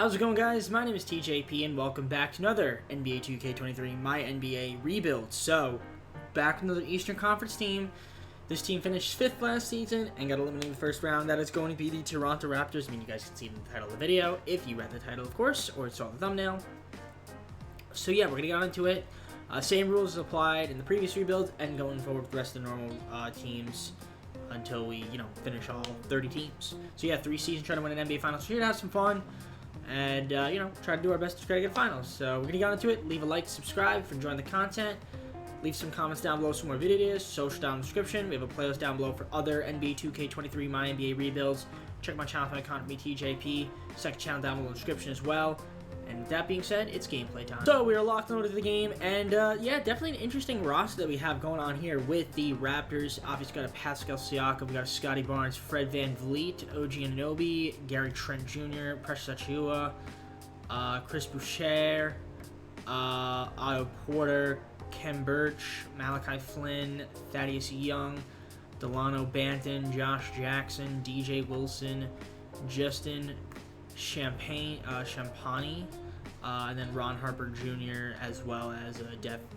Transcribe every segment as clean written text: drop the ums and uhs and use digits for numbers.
How's it going, guys? My name is TJP and welcome back to another NBA 2K23 MyNBA rebuild. So, back with another Eastern Conference team. This team finished 5th last season and got eliminated in the first round. That is going to be the Toronto Raptors. I mean, you guys can see it in the title of the video, if you read the title, of course, or saw the thumbnail. So yeah, we're going to get into it. Same rules applied in the previous rebuild and going forward with the rest of the normal teams until we, finish all 30 teams. So yeah, 3 seasons trying to win an NBA Finals. We're here to have some fun. And, try to do our best to try to get finals. So we're going to get into it. Leave a like, subscribe if you're enjoying the content. Leave some comments down below, some more video ideas, social down in the description. We have a playlist down below for other NBA 2K23 MyNBA rebuilds. Check my channel for my content, me TJP. Second channel down below in the description as well. And with that being said, it's gameplay time. So we are locked into the game, and yeah, definitely an interesting roster that we have going on here with the Raptors. Obviously, got a Pascal Siakam, we got a Scotty Barnes, Fred VanVleet, OG Anunoby, Gary Trent Jr., Precious Achiuwa, Chris Boucher, Otto Porter, Kem Birch, Malachi Flynn, Thaddeus Young, Delano Banton, Josh Jackson, DJ Wilson, Justin Champagny, and then Ron Harper Jr. as well as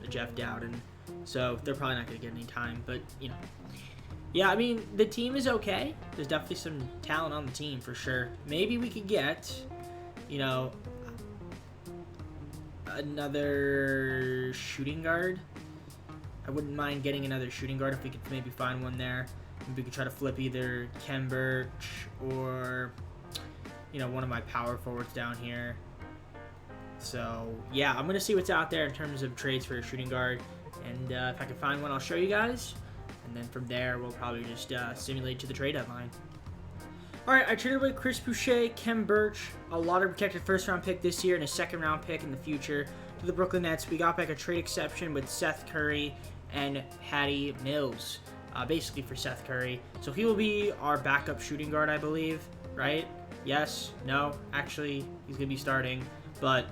Jeff Dowden. So they're probably not going to get any time, but yeah, I mean, the team is okay. There's definitely some talent on the team for sure. Maybe we could get, another shooting guard. I wouldn't mind getting another shooting guard if we could maybe find one there. Maybe we could try to flip either Kem Birch or one of my power forwards down here. So, yeah, I'm going to see what's out there in terms of trades for a shooting guard. And if I can find one, I'll show you guys. And then from there, we'll probably just simulate to the trade deadline. Alright, I traded away Chris Boucher, Kem Birch, a lottery protected first-round pick this year, and a second-round pick in the future to the Brooklyn Nets. We got back a trade exception with Seth Curry and Patty Mills, basically for Seth Curry. So he will be our backup shooting guard, I believe, right? Yes, no, actually, he's going to be starting, but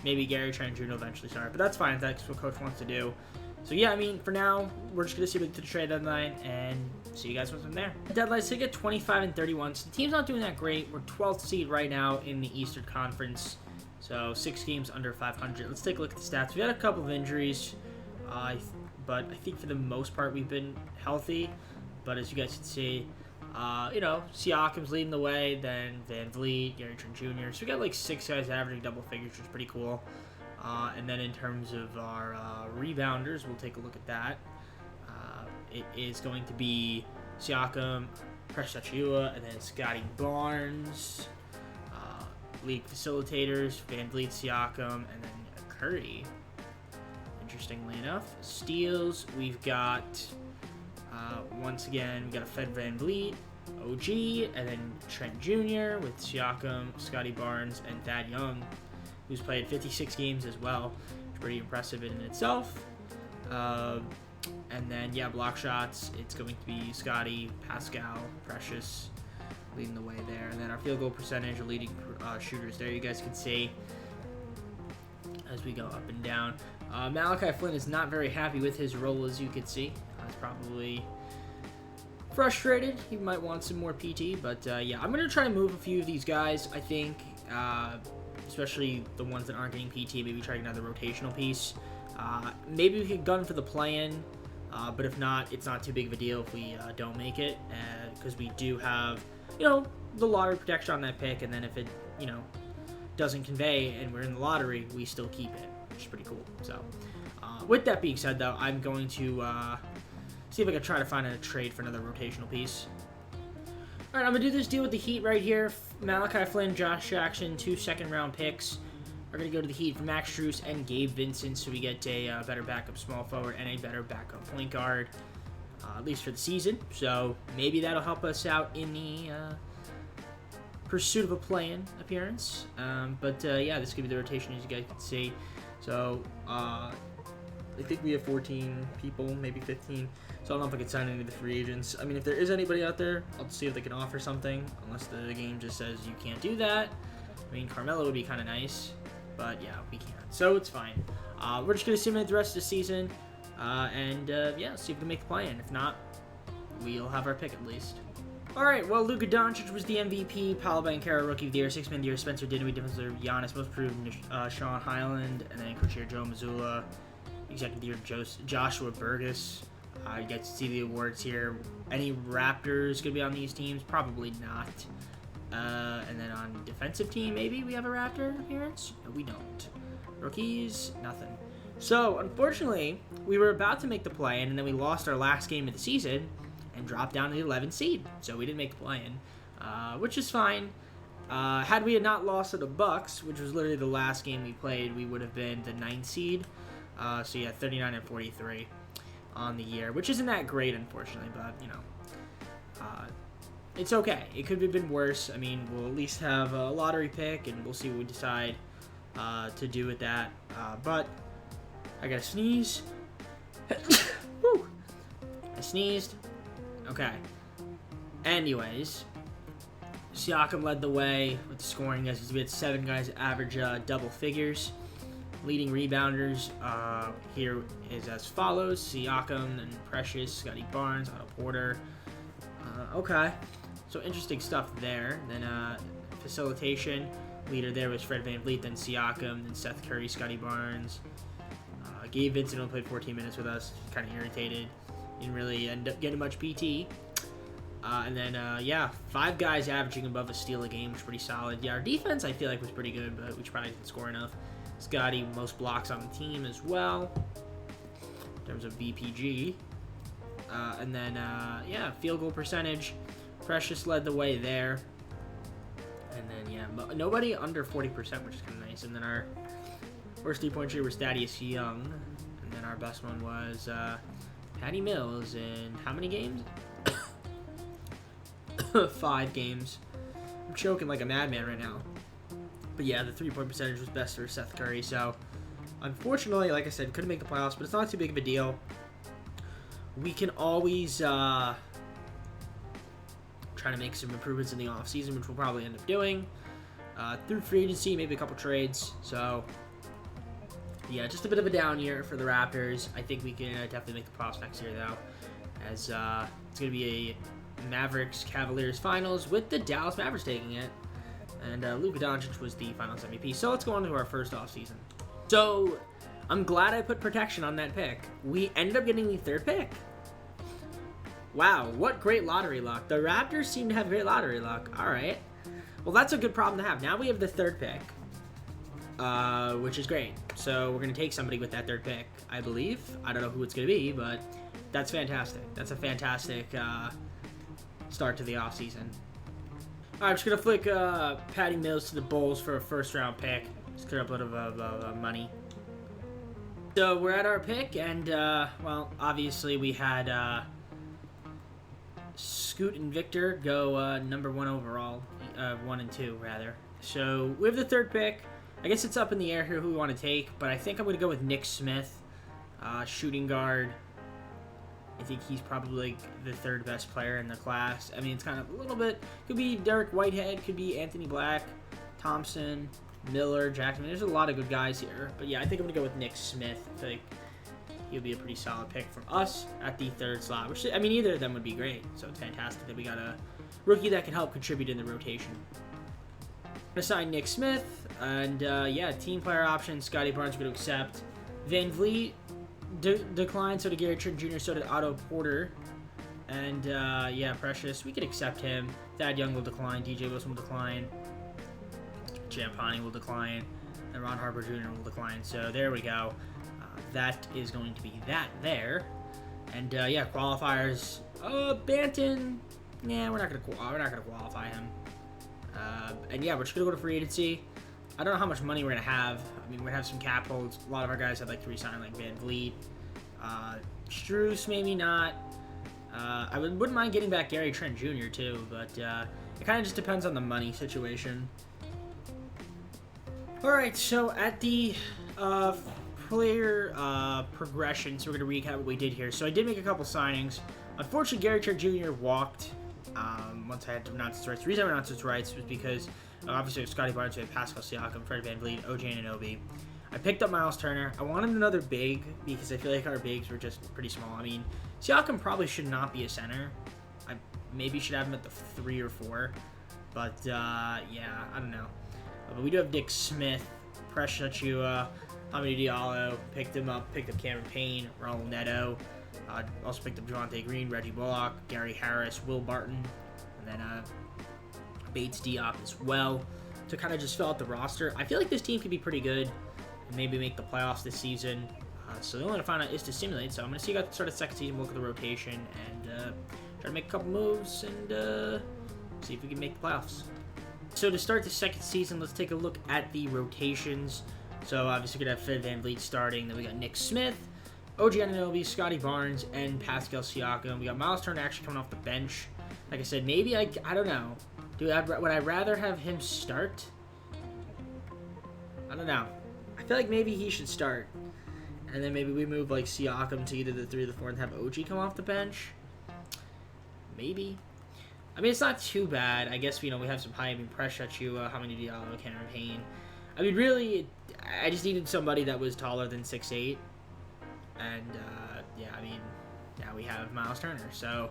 maybe Gary Trent Jr. will eventually start. But that's fine if that's what Coach wants to do. So yeah, I mean, for now, we're just going to see what the trade deadline and see you guys from there. Deadline, so you get 25 and 31. So the team's not doing that great. We're 12th seed right now in the Eastern Conference. So 6 games under 500. Let's take a look at the stats. We had a couple of injuries, but I think for the most part we've been healthy. But as you guys can see, Siakam's leading the way, then VanVleet, Gary Trent Jr. So we got like 6 guys averaging double figures, which is pretty cool. And then in terms of our rebounders, we'll take a look at that. It is going to be Siakam, Precious Achiuwa, and then Scotty Barnes. League facilitators, VanVleet, Siakam, and then Curry. Interestingly enough. Steals, we've got, once again, we've got a Fred VanVleet, OG, and then Trent Jr. with Siakam, Scotty Barnes, and Thad Young, who's played 56 games as well. It's pretty impressive in itself. And then, yeah, block shots, it's going to be Scotty, Pascal, Precious leading the way there. And then our field goal percentage, leading shooters there, you guys can see as we go up and down. Malachi Flynn is not very happy with his role, as you can see. He's probably frustrated. He might want some more PT, but yeah, I'm going to try to move a few of these guys, I think, especially the ones that aren't getting PT, maybe try another rotational piece. Maybe we could gun for the play-in, but if not, it's not too big of a deal if we don't make it, because we do have, the lottery protection on that pick, and then if it, doesn't convey and we're in the lottery, we still keep it, which is pretty cool. So, with that being said, though, I'm going to see if I can try to find a trade for another rotational piece. All right, I'm going to do this deal with the Heat right here. Malachi Flynn, Josh Jackson, 2 second-round picks are going to go to the Heat for Max Strus and Gabe Vincent, so we get a better backup small forward and a better backup point guard, at least for the season. So maybe that'll help us out in the pursuit of a play-in appearance. But yeah, this could be the rotation, as you guys can see. So I think we have 14 people, maybe 15. So I don't know if I can sign any of the free agents. I mean, if there is anybody out there, I'll see if they can offer something, unless the game just says you can't do that. I mean, Carmelo would be kind of nice, but yeah, we can't. So it's fine. We're just going to simulate the rest of the season, and yeah, see if we can make the play-in. If not, we'll have our pick at least. All right, well, Luka Doncic was the MVP, Paolo Banchero Rookie of the Year, Sixth Man of the Year, Spencer Dinwiddie, Defensive Giannis, Most Improved, Sean Highland, and then Coach of the Year, Joe Mazzulla, Executive of the Year, Joshua Burgess. You get to see the awards here. Any Raptors going to be on these teams? Probably not. And then on defensive team, maybe we have a Raptor appearance? No, we don't. Rookies, nothing. So, unfortunately, we were about to make the play-in, and then we lost our last game of the season and dropped down to the 11th seed. So we didn't make the play-in, which is fine. Had we not lost to the Bucks, which was literally the last game we played, we would have been the 9th seed. So yeah, 39 and 43 on the year, which isn't that great, unfortunately, but, you know, it's okay. It could have been worse. I mean, we'll at least have a lottery pick, and we'll see what we decide to do with that. But I gotta sneeze. Woo! I sneezed. Okay. Anyways, Siakam led the way with the scoring as we had 7 guys average double figures. Leading rebounders here is as follows: Siakam, then Precious, Scotty Barnes, Otto Porter. Okay, so interesting stuff there. Then facilitation leader there was Fred VanVleet, then Siakam, then Seth Curry, Scotty Barnes. Gabe Vincent only played 14 minutes with us, kind of irritated. Didn't really end up getting much PT. And then, yeah, 5 guys averaging above a steal a game, which is pretty solid. Yeah, our defense, I feel like, was pretty good, but we probably didn't score enough. Scotty, most blocks on the team as well, in terms of VPG. And then, yeah, field goal percentage. Precious led the way there. And then, yeah, nobody under 40%, which is kind of nice. And then our worst 3-point shooter was Thaddeus Young. And then our best one was Patty Mills in how many games? 5 games. I'm choking like a madman right now. But yeah, the 3-point percentage was best for Seth Curry. So, unfortunately, like I said, couldn't make the playoffs, but it's not too big of a deal. We can always try to make some improvements in the offseason, which we'll probably end up doing. Through free agency, maybe a couple trades. So, yeah, just a bit of a down year for the Raptors. I think we can definitely make the playoffs next year, though, as it's going to be a Mavericks-Cavaliers finals with the Dallas Mavericks taking it. And Luka Doncic was the finals MVP. So let's go on to our first offseason. So I'm glad I put protection on that pick. We ended up getting the 3rd pick. Wow, what great lottery luck. The Raptors seem to have great lottery luck. All right. Well, that's a good problem to have. Now we have the 3rd pick, which is great. So we're going to take somebody with that 3rd pick, I believe. I don't know who it's going to be, but that's fantastic. That's a fantastic start to the offseason. All right, I'm just going to flick Patty Mills to the Bulls for a first-round pick. Just clear up a little of money. So we're at our pick, and, well, obviously we had Scoot and Victor go number 1 overall. 1 and 2, rather. So we have the 3rd pick. I guess it's up in the air here who we want to take, but I think I'm going to go with Nick Smith, shooting guard. I think he's probably the 3rd best player in the class. I mean, it's kind of a little bit, could be Derek Whitehead, could be Anthony Black, Thompson, Miller, Jackson. There's a lot of good guys here. But yeah, I think I'm going to go with Nick Smith. I feel like he'll be a pretty solid pick from us at the 3rd slot, which, I mean, either of them would be great. So it's fantastic that we got a rookie that can help contribute in the rotation. I'm going to sign Nick Smith, and yeah, team player option, Scotty Barnes going to accept. VanVleet declined, so did Gary Trent Jr., so did Otto Porter. And, yeah, Precious, we could accept him. Thad Young will decline, DJ Wilson will decline, Champagny will decline, and Ron Harper Jr. will decline. So there we go. That is going to be that there. And, yeah, qualifiers. Banton, nah, we're not gonna qualify him. And, yeah, we're just going to go to free agency. I don't know how much money we're going to have. I mean, we're going to have some cap holds. A lot of our guys have, like, to resign, like VanVleet. Strus, maybe not. I wouldn't mind getting back Gary Trent Jr., too, but it kind of just depends on the money situation. Alright, so at the player progression, so we're going to recap what we did here. So I did make a couple signings. Unfortunately, Gary Trent Jr. walked once I had to announce his rights. The reason I announced his rights was because obviously with Scotty Barnes, we had Pascal Siakam, Fred VanVleet, OJ Anunoby. I picked up Miles Turner. I wanted another big because I feel like our bigs were just pretty small. I mean, Siakam probably should not be a center. maybe should have him at the 3 or 4. But, yeah, I don't know. But we do have Nick Smith, Precious Achiuwa, Hamidou Diallo, picked up Cameron Payne, Raul Neto, also picked up Javonte Green, Reggie Bullock, Gary Harris, Will Barton, and then Bates Diop as well to kind of just fill out the roster. I feel like this team could be pretty good and maybe make the playoffs this season. So the only way to find out is to simulate. So I'm going to see you guys at the start of the second season, look at the rotation, and try to make a couple moves and see if we can make the playoffs. So to start the second season, let's take a look at the rotations. So obviously we're going to have Fred VanVleet starting. Then we got Nick Smith, OG Anunoby, Scotty Barnes, and Pascal Siakam. We got Miles Turner actually coming off the bench. Like I said, maybe I don't know. Would I rather have him start? I don't know. I feel like maybe he should start. And then maybe we move like Siakam to either the 3 or the 4 and have OG come off the bench. Maybe. I mean, it's not too bad. I guess, we have some high. I mean, Precious Achiuwa, Hamidou Diallo, Cameron Payne. I mean, really, I just needed somebody that was taller than 6'8". And, yeah, I mean, now we have Miles Turner. So,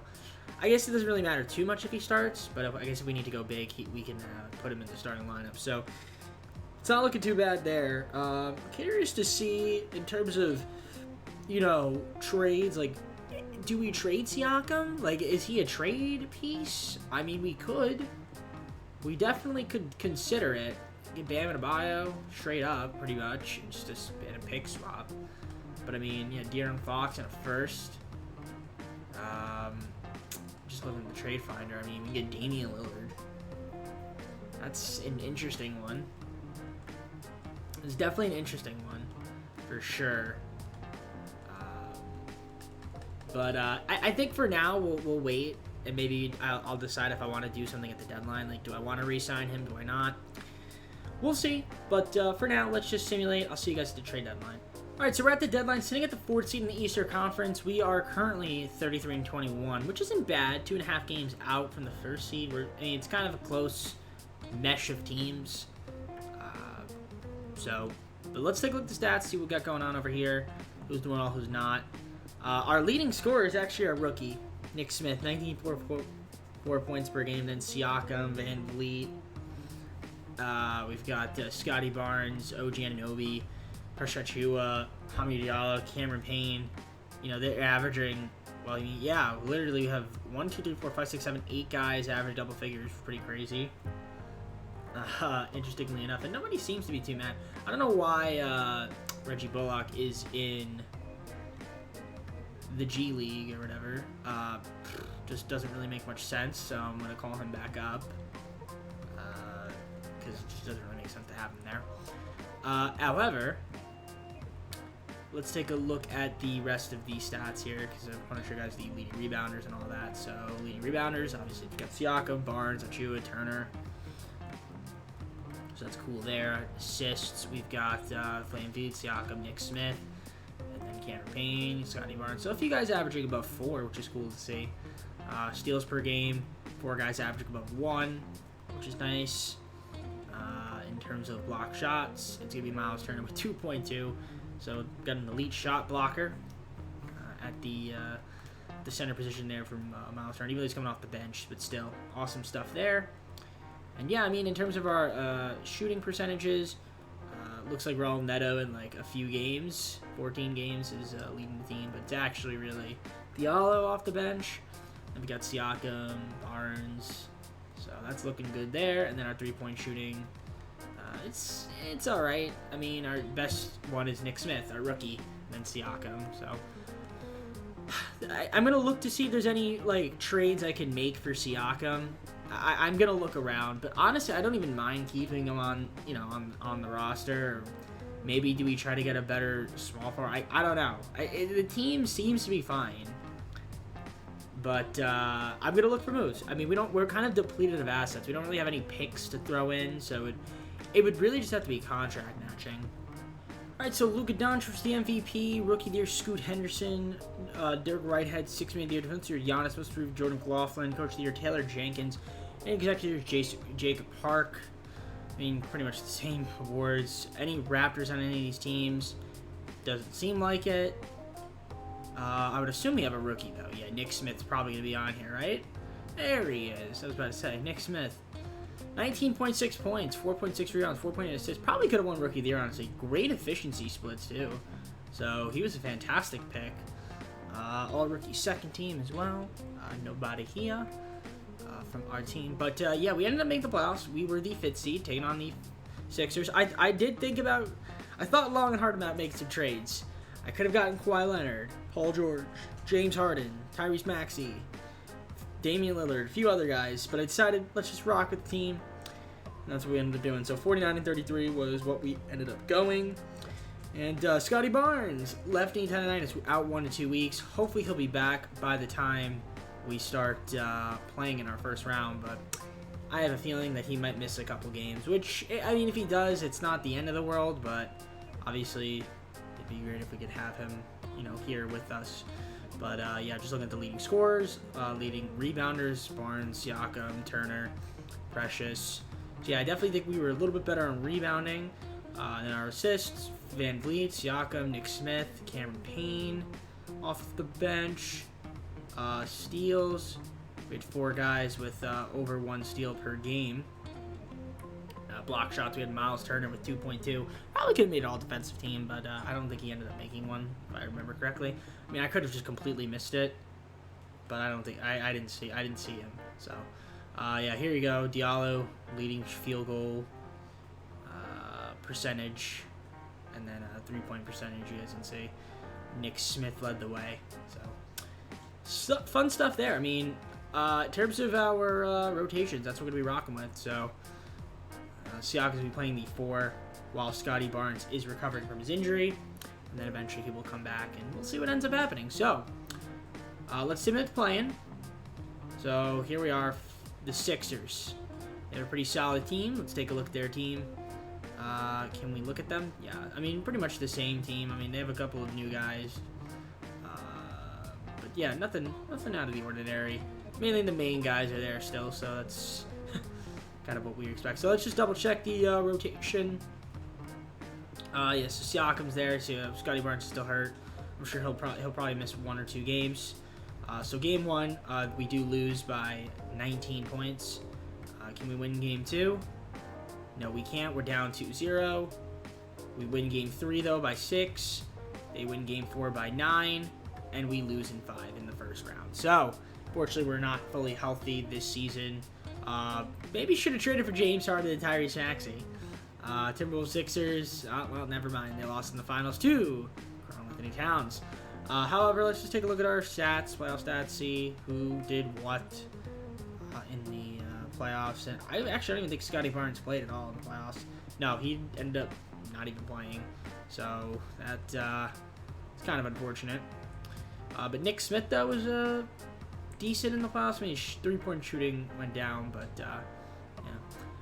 I guess it doesn't really matter too much if he starts. But I guess if we need to go big, we can put him in the starting lineup. So, it's not looking too bad there. Curious to see in terms of, trades, like, do we trade Siakam? Like, is he a trade piece? I mean, we could. We definitely could consider it. Get Bam Adebayo straight up, pretty much. Just in a pick swap. But, I mean, yeah, De'Aaron Fox and a first. Just looking at the trade finder. I mean, we get Damian Lillard. That's an interesting one. It's definitely an interesting one, for sure. But I think for now we'll wait, and maybe I'll decide if I want to do something at the deadline. Like, do I want to re-sign him? Do I not? We'll see. But for now, let's just simulate. I'll see you guys at the trade deadline. All right, so we're at the deadline, sitting at the 4th seed in the Eastern Conference. We are currently 33-21, which isn't bad. 2.5 games out from the 1st seed. It's kind of a close mesh of teams. But let's take a look at the stats, see what we got going on over here. Who's doing well, who's not. Our leading scorer is actually our rookie, Nick Smith, 19.4 points per game. Then Siakam, VanVleet. We've got Scotty Barnes, OG Anunoby, Precious Achiuwa, Hamidou Diallo, Cameron Payne. They're averaging, literally we have 1, 2, 3, 4, 5, 6, 7, 8 guys average double figures. Pretty crazy. Interestingly enough, and nobody seems to be too mad. I don't know why Reggie Bullock is in the G League or whatever. Just doesn't really make much sense, so I'm going to call him back up. Because it just doesn't really make sense to have him there. However, let's take a look at the rest of the stats here, because I want to show you guys the leading rebounders and all that. So, leading rebounders, obviously, we've got Siakam, Barnes, Achiuwa, Turner. So that's cool there. Assists, we've got VanVleet, Siakam, Nick Smith, and then Cameron Payne, Scotty Barnes. So a few guys averaging above 4, which is cool to see. Steals per game, 4 guys averaging above 1, which is nice. In terms of block shots, it's going to be Miles Turner with 2.2. So got an elite shot blocker at the center position there from Miles Turner, even though he's coming off the bench, but still, awesome stuff there. And yeah, I mean, in terms of our shooting percentages, looks like Raul Neto in like a few games, 14 games, is leading the team, but it's actually really Diallo off the bench. And we got Siakam, Barnes, so that's looking good there. And then our 3-point shooting, it's all right. I mean, our best one is Nick Smith, our rookie, and then Siakam. So I'm gonna look to see if there's any like trades I can make for Siakam. I'm gonna look around, but honestly, I don't even mind keeping him on, on the roster. Or maybe do we try to get a better small forward? I don't know. The team seems to be fine, but I'm gonna look for moves. I mean, we're kind of depleted of assets. We don't really have any picks to throw in, so it would really just have to be contract matching. All right, so Luka Doncic, the MVP, rookie there, Scoot Henderson, Derek Whitehead, 6 man of the year, defensive year, Giannis, most improved, Jordan McLaughlin, coach of the year, Taylor Jenkins, and executive Jacob Park. I mean, pretty much the same awards. Any Raptors on any of these teams? Doesn't seem like it. I would assume we have a rookie, though. Yeah, Nick Smith's probably going to be on here, right? There he is. I was about to say, Nick Smith. 19.6 points, 4.6 rebounds, 4.8 assists. Probably could have won Rookie of the Year, honestly. Great efficiency splits, too. So, he was a fantastic pick. All-rookie second team as well. Nobody here from our team. But, yeah, we ended up making the playoffs. We were the 5th seed, taking on the Sixers. I did think about... I thought long and hard about making some trades. I could have gotten Kawhi Leonard, Paul George, James Harden, Tyrese Maxey, Damian Lillard, a few other guys, but I decided let's just rock with the team. And that's what we ended up doing. So 49-33 was what we ended up going. And Scotty Barnes, lefty 10-9, is out 1 to 2 weeks. Hopefully he'll be back by the time we start playing in our first round, but I have a feeling that he might miss a couple games, which, I mean, if he does, it's not the end of the world, but obviously it'd be great if we could have him, you know, here with us. But, yeah, just looking at the leading scorers, leading rebounders, Barnes, Siakam, Turner, Precious. So, yeah, I definitely think we were a little bit better on rebounding than our assists. Van Vliet, Siakam, Nick Smith, Cameron Payne off the bench. Steals. We had 4 guys with over 1 steal per game. Block shots, we had Miles Turner with 2.2. Probably could have made an all-defensive team, but I don't think he ended up making one, if I remember correctly. I mean, I could have just completely missed it, but I don't think I didn't see him. So, yeah, here you go. Diallo leading field goal percentage, and then 3-point percentage. You guys can see Nick Smith led the way. So, fun stuff there. I mean, in terms of our rotations, that's what we're gonna be rocking with. So. Siakam will be playing the 4 while Scotty Barnes is recovering from his injury. And then eventually he will come back and we'll see what ends up happening. So, let's submit playing. So, here we are, the Sixers. They're a pretty solid team. Let's take a look at their team. Can we look at them? Yeah, I mean, pretty much the same team. I mean, they have a couple of new guys. But yeah, nothing out of the ordinary. Mainly the main guys are there still, so that's... kind of what we expect. So let's just double check the rotation. Yes, so Siakam's there. So Scotty Barnes is still hurt. I'm sure he'll probably miss 1 or 2 games. So game 1, we do lose by 19 points. Can we win game 2? No, we can't. We're down 2-0. We win game 3 though by 6. They win game 4 by 9, and we lose in 5 in the first round. So fortunately, we're not fully healthy this season. Maybe should have traded for James Harden and Tyrese Maxey. Timberwolves Sixers, well, never mind. They lost in the finals to Karl-Anthony Towns. However, let's just take a look at our stats, playoff stats, see who did what in the playoffs. And I don't even think Scotty Barnes played at all in the playoffs. No, he ended up not even playing. So that it's kind of unfortunate. But Nick Smith, though, was decent in the playoffs. I mean, 3-point shooting went down, but yeah.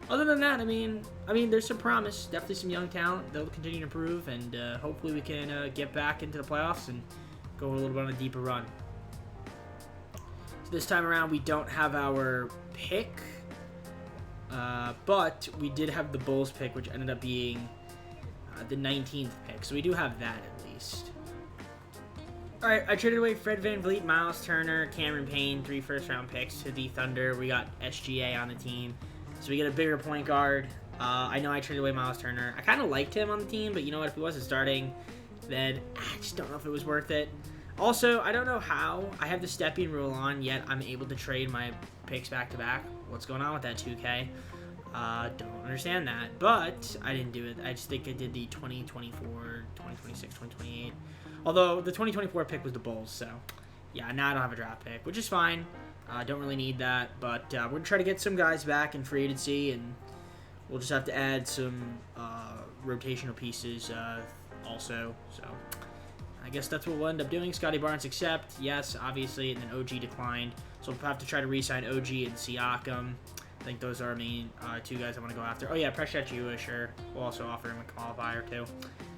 Other than that, I mean, there's some promise. Definitely some young talent. They'll continue to improve, and hopefully we can get back into the playoffs and go a little bit on a deeper run. So this time around, we don't have our pick, but we did have the Bulls pick, which ended up being the 19th pick. So we do have that at least. All right, I traded away Fred VanVleet, Miles Turner, Cameron Payne, 3 first-round picks to the Thunder. We got SGA on the team, so we get a bigger point guard. I know I traded away Miles Turner. I kind of liked him on the team, but you know what? If he wasn't starting, then I just don't know if it was worth it. Also, I don't know how I have the stepping rule on, yet I'm able to trade my picks back-to-back. What's going on with that 2K? Don't understand that, but I didn't do it. I just think I did the 2024, 2026, 2028. Although the 2024 pick was the Bulls, so yeah, now I don't have a draft pick, which is fine. Don't really need that, but we're going to try to get some guys back in free agency, and we'll just have to add some rotational pieces also. So I guess that's what we'll end up doing. Scotty Barnes accept, yes, obviously, and then OG declined. So we'll have to try to re-sign OG and Siakam. I think those are our main 2 guys I want to go after. Oh yeah, Precious Achiuwa, sure. We'll also offer him a qualifier too.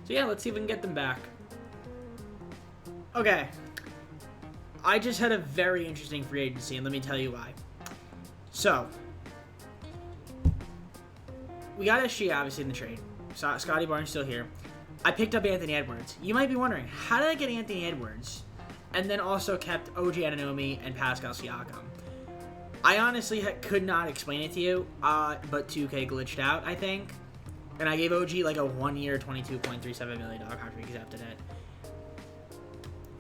So yeah, let's see if we can get them back. Okay, I just had a very interesting free agency, and let me tell you why. So, we got SG obviously in the trade. Scotty Barnes still here. I picked up Anthony Edwards. You might be wondering, how did I get Anthony Edwards and then also kept OG Anunoby and Pascal Siakam? I honestly could not explain it to you, but 2K glitched out, I think. And I gave OG like a 1-year, $22.37 million contract. We accepted it.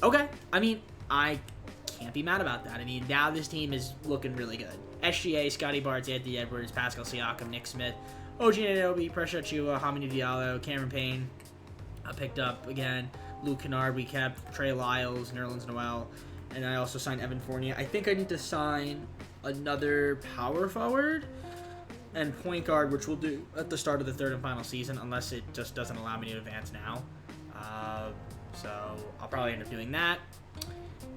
Okay. I mean, I can't be mad about that. I mean, now this team is looking really good. SGA, Scotty Barnes, Anthony Edwards, Pascal Siakam, Nick Smith, OG Anunoby, Precious Achiuwa, Hamidou Diallo, Cameron Payne. I picked up again. Luke Kennard, we kept Trey Lyles, Nerlens Noel, and I also signed Evan Fournier. I think I need to sign another power forward and point guard, which we'll do at the start of the third and final season, unless it just doesn't allow me to advance now. So I'll probably end up doing that.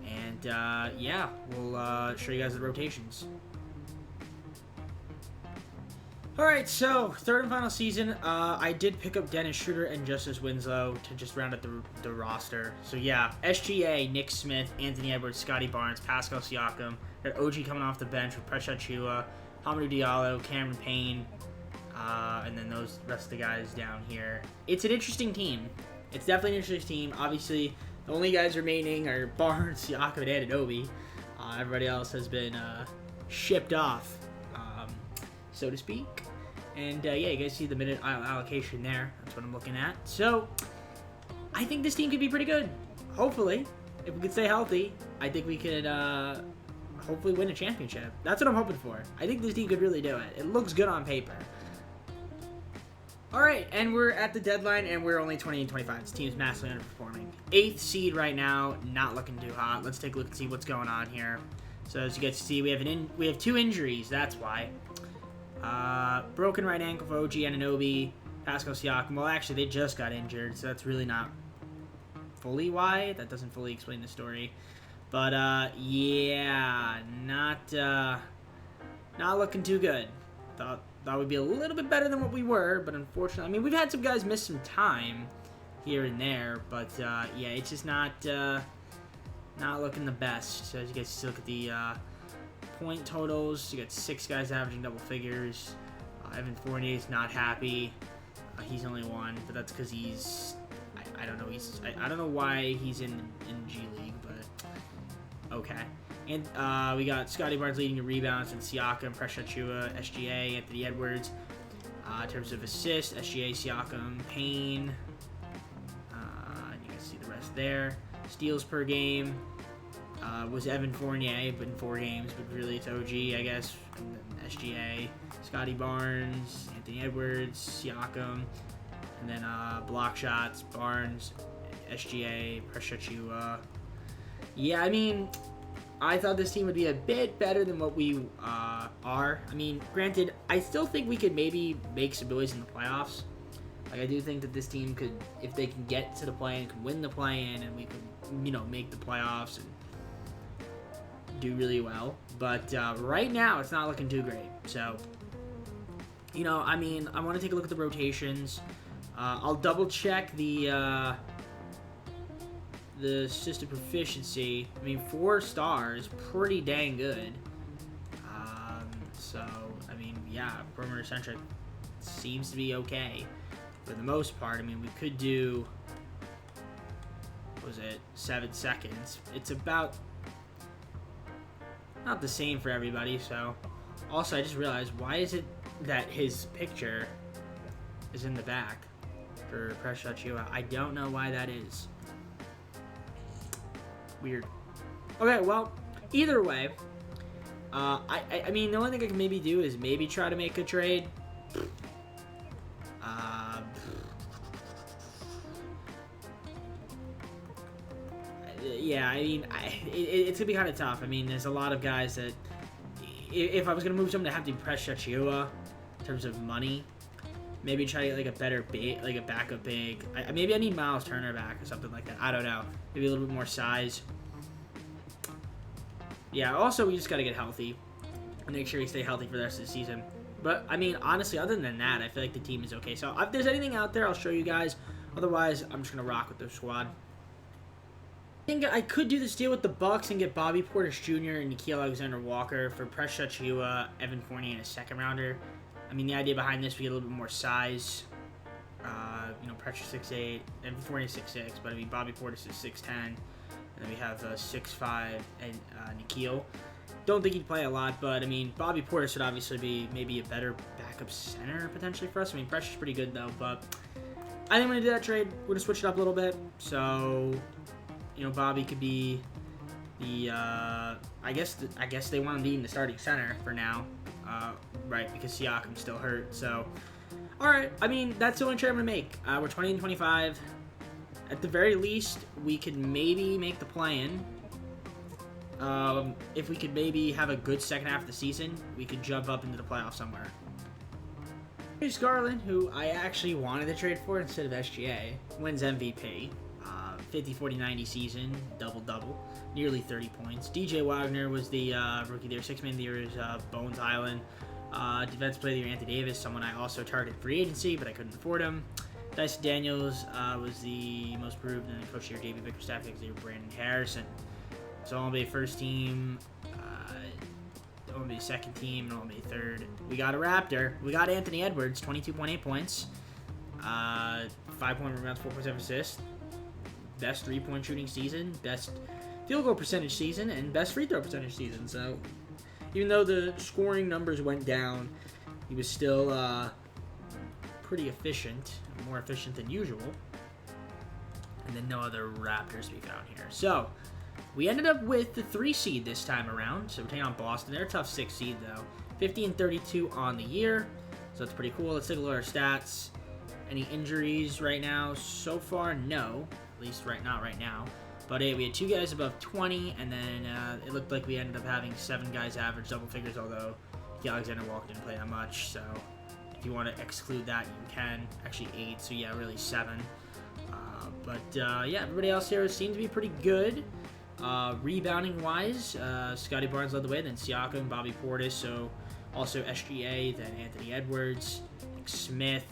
And yeah, we'll show you guys the rotations. Alright, so third and final season, I did pick up Dennis Schroeder and Justice Winslow to just round out the roster. So yeah, SGA, Nick Smith, Anthony Edwards, Scotty Barnes, Pascal Siakam. Got OG coming off the bench with Precious Achiuwa, Hamidou Diallo, Cameron Payne, and then those rest of the guys down here. It's an interesting team. It's definitely an interesting team. Obviously, the only guys remaining are Barnes, Siakam, and Anunoby. Everybody else has been shipped off, so to speak. And yeah, you guys see the minute allocation there. That's what I'm looking at. So I think this team could be pretty good. Hopefully, if we could stay healthy, I think we could hopefully win a championship. That's what I'm hoping for. I think this team could really do it. It looks good on paper. All right, and we're at the deadline, and we're only 20-25. This team's massively underperforming. 8th seed right now, not looking too hot. Let's take a look and see what's going on here. So as you guys see, we have 2 injuries. That's why. Broken right ankle for OG Anunoby, Pascal Siakam. Well, actually, they just got injured, so that's really not fully why. That doesn't fully explain the story. But, yeah, not looking too good. Thought we'd be a little bit better than what we were, but unfortunately, I mean, we've had some guys miss some time here and there, but, yeah, it's just not looking the best. So as you guys see, look at the, point totals. You got 6 guys averaging double figures. Evan Fournier's not happy. He's only 1, but that's because he's I don't know. I don't know why he's in G League, but okay. And we got Scotty Barnes leading in rebounds, and Siakam, Precious Achiuwa, SGA, Anthony Edwards. In terms of assists, SGA, Siakam, Payne. You guys see the rest there. Steals per game. Was Evan Fournier, but in 4 games, but really it's OG, I guess, and then SGA, Scotty Barnes, Anthony Edwards, Siakam, and then block shots, Barnes, SGA, Precious Achiuwa. Yeah, I mean, I thought this team would be a bit better than what we are. I mean, granted, I still think we could maybe make some noise in the playoffs. Like, I do think that this team could, if they can get to the play-in, could win the play-in, and we could, you know, make the playoffs and do really well. But right now, it's not looking too great. So, you know, I mean, I want to take a look at the rotations. I'll double-check the system proficiency. I mean, 4 stars, pretty dang good. So, I mean, yeah, perimeter centric seems to be okay for the most part. I mean, we could do, what was it, 7 seconds. It's about not the same for everybody. So, also, I just realized, why is it that his picture is in the back for Precious Achiuwa? I don't know why that is. Weird. Okay, well, either way, I mean, the only thing I can maybe do is maybe try to make a trade. Yeah, I mean, it's going to be kind of tough. I mean, there's a lot of guys that, if I was going to move someone to have to be Precious Achiuwa in terms of money, maybe try to get like a better big, like a backup big. Maybe I need Miles Turner back or something like that. I don't know. Maybe a little bit more size. Yeah, also, we just got to get healthy and make sure we stay healthy for the rest of the season. But, I mean, honestly, other than that, I feel like the team is okay. So, if there's anything out there, I'll show you guys. Otherwise, I'm just going to rock with the squad. I think I could do this deal with the Bucks and get Bobby Portis Jr. and Nickeil Alexander-Walker for Precious Achiuwa, Evan Fournier, and a second rounder. I mean, the idea behind this, we get a little bit more size. You know, Precious 6'8", Evan Fournier 6'6", but I mean, Bobby Portis is 6'10", and then we have 6'5", and Nickeil. Don't think he'd play a lot, but I mean, Bobby Portis would obviously be maybe a better backup center potentially for us. I mean, Pressure's pretty good though, but I think I'm gonna do that trade. We're gonna switch it up a little bit. So, you know, Bobby could be the I guess they want him being the starting center for now, right? Because Siakam's still hurt. So, all right. I mean, that's the only trade I'm gonna make. We're 20-25. At the very least, we could maybe make the play-in. If we could maybe have a good second half of the season, we could jump up into the playoffs somewhere. Here's Garland, who I actually wanted to trade for instead of SGA. Wins MVP. 50, 40, 90 season. Double-double. Nearly 30 points. DJ Wagner was the Rookie of the Year. Sixth Man of the Year is Bones Island. Defensive Player of the Year, Anthony Davis. Someone I also targeted free agency, but I couldn't afford him. Dyson Daniels was the most improved, and Coach of the Year, David Bickerstaff, because they were Brandon Harrison. So I'll be first team, I'll be second team, and I'll be third. We got a Raptor. We got Anthony Edwards, 22.8 points, 5-point rebounds, 4.7 assists, best three-point shooting season, best field goal percentage season, and best free throw percentage season. So even though the scoring numbers went down, he was still pretty efficient, more efficient than usual. And then no other Raptors to be found here. So we ended up with the 3 seed this time around. So we're taking on Boston. They're a tough 6 seed though. 50-32 on the year. So that's pretty cool. Let's take a look at our stats. Any injuries right now? So far, no. At least not right now. But hey, we had 2 guys above 20, and then it looked like we ended up having 7 guys average double figures, although Alexander Walker didn't play that much. So if you want to exclude that, you can. Actually 8, so yeah, really 7. Yeah, everybody else here seemed to be pretty good. Rebounding wise, Scotty Barnes led the way, then Siakam, Bobby Portis, so also SGA, then Anthony Edwards, Nick Smith.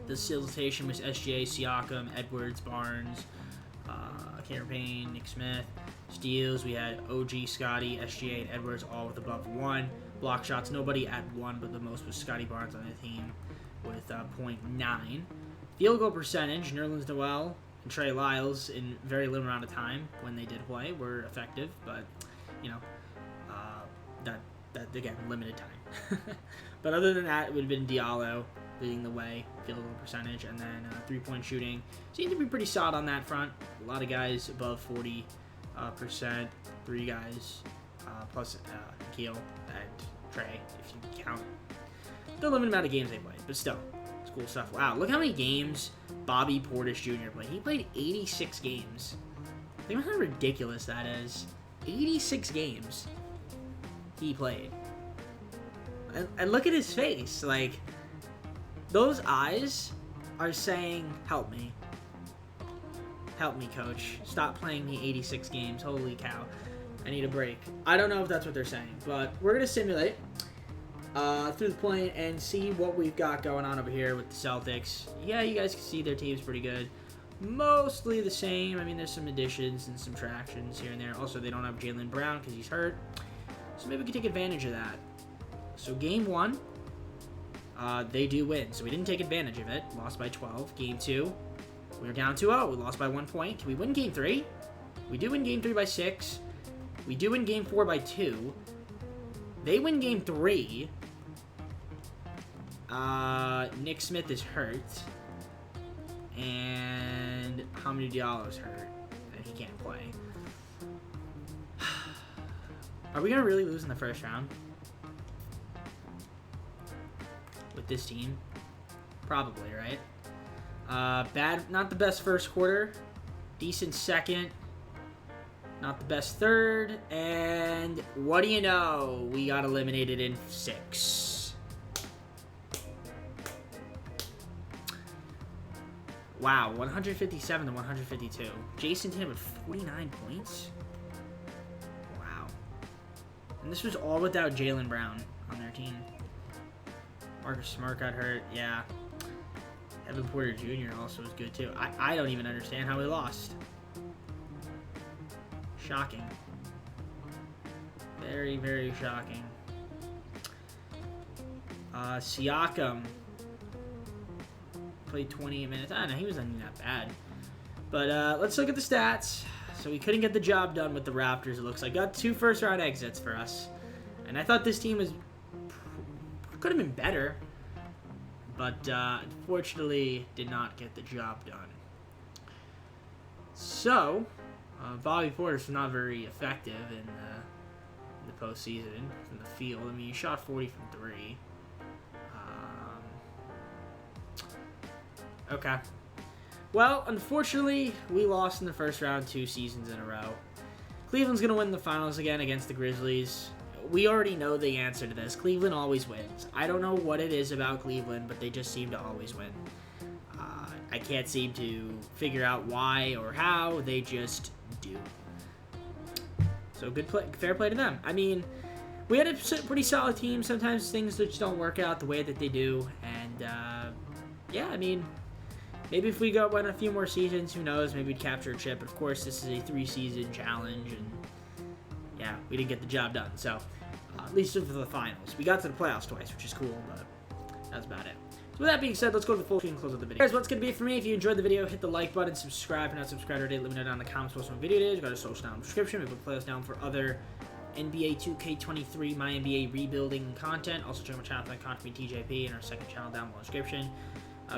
The facilitation was SGA, Siakam, Edwards, Barnes, Cameron Payne, Nick Smith. Steals, we had OG, Scotty, SGA, and Edwards, all with above 1. Block shots, nobody at 1, but the most was Scotty Barnes on the team with 0.9. Field goal percentage, Nerlens Noel and Trey Lyles in very little amount of time when they did play were effective, but you know, that again, limited time. But other than that, it would have been Diallo leading the way, field goal percentage, and then 3-point shooting seemed to be pretty solid on that front. A lot of guys above 40%, 3 guys plus Keel and Trey, if you count the limited amount of games they played, but still. Cool stuff. Wow, look how many games Bobby Portis Jr. played. He played 86 games. Think about how ridiculous that is. 86 games he played. And look at his face. Like, those eyes are saying, help me. Help me, coach. Stop playing me 86 games. Holy cow. I need a break. I don't know if that's what they're saying, but we're going to simulate through the point and see what we've got going on over here with the Celtics. Yeah, you guys can see their team's pretty good. Mostly the same. I mean, there's some additions and some subtractions here and there. Also, they don't have Jaylen Brown because he's hurt. So maybe we can take advantage of that. So game 1, they do win. So we didn't take advantage of it. Lost by 12. Game 2, we were down 2-0. We lost by 1 point. Can we win game 3? We do win game 3 by 6. We do win game 4 by 2. They win game 3. Nick Smith is hurt. And Hamidou Diallo's hurt. And he can't play. Are we going to really lose in the first round? With this team? Probably, right? Not the best first quarter. Decent second. Not the best third. And what do you know? We got eliminated in 6. Wow, 157 to 152. Jason Tatum with 49 points. Wow. And this was all without Jaylen Brown on their team. Marcus Smart got hurt. Yeah. Evan Porter Jr. also was good too. I don't even understand how we lost. Shocking. Very, very shocking. Siakam played 28 minutes. I don't know, he wasn't that bad. But let's look at the stats. So we couldn't get the job done with the Raptors, it looks like. Got 2 first-round exits for us. And I thought this team could have been better. But unfortunately, did not get the job done. So, Bobby Portis was not very effective in the postseason from the field. I mean, he shot 40 from 3. Okay. Well, unfortunately, we lost in the first round 2 seasons in a row. Cleveland's going to win the finals again against the Grizzlies. We already know the answer to this. Cleveland always wins. I don't know what it is about Cleveland, but they just seem to always win. I can't seem to figure out why or how. They just do. So good play, fair play to them. I mean, we had a pretty solid team. Sometimes things just don't work out the way that they do. And, yeah, I mean, maybe if we win a few more seasons, who knows? Maybe we'd capture a chip. But of course, this is a 3-season challenge. And, yeah, we didn't get the job done. So, at least for the finals. We got to the playoffs twice, which is cool. But that's about it. So with that being said, let's go to the full screen and close out the video. Here's what's going to be it for me. If you enjoyed the video, hit the like button, subscribe. If you're not subscribed already, let me know down in the comments what some video it is. Go to social down in the description. We put playlists down for other NBA 2K23 MyNBA rebuilding content. Also check my channel for that content, TJP, and our second channel down below in the description.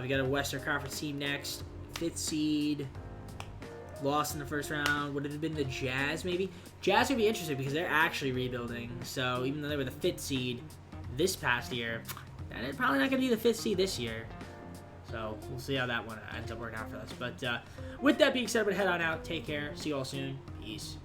We got a Western Conference team next. 5th seed. Lost in the first round. Would it have been the Jazz, maybe? Jazz would be interesting because they're actually rebuilding. So even though they were the 5th seed this past year, they're probably not going to be the 5th seed this year. So we'll see how that one ends up working out for us. But with that being said, I'm going to head on out. Take care. See you all soon. Peace.